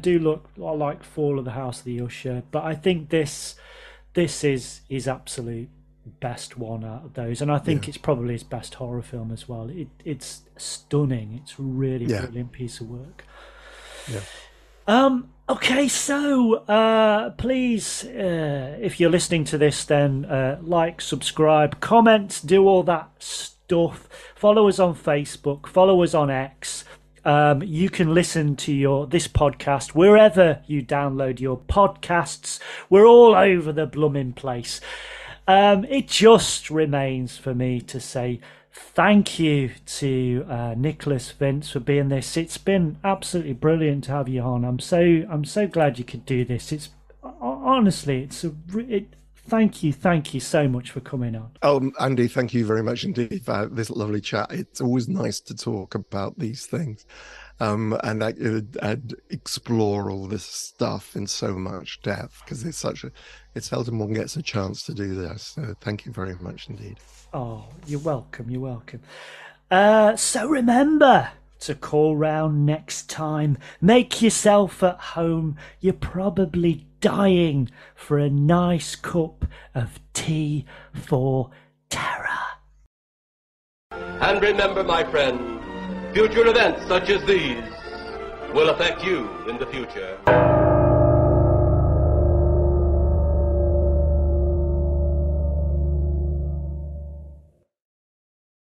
like Fall of the House of the Usher, but I think this is his absolute best one out of those, and I think it's probably his best horror film as well. It's stunning. It's really brilliant piece of work. Okay, so please, if you're listening to this, then like, subscribe, comment, do all that stuff. Follow us on Facebook, follow us on X. You can listen to this podcast wherever you download your podcasts. We're all over the blooming place. It just remains for me to say thank you to Nicholas, Vince, for being this. It's been absolutely brilliant to have you on. I'm so glad you could do this. It's honestly, thank you so much for coming on. Oh, Andy, thank you very much indeed for this lovely chat. It's always nice to talk about these things, and explore all this stuff in so much depth, because it's seldom one gets a chance to do this. So thank you very much indeed. Oh, you're welcome. You're welcome. So remember to call round next time. Make yourself at home. You're probably dying for a nice cup of tea for terror. And remember, my friend, future events such as these will affect you in the future.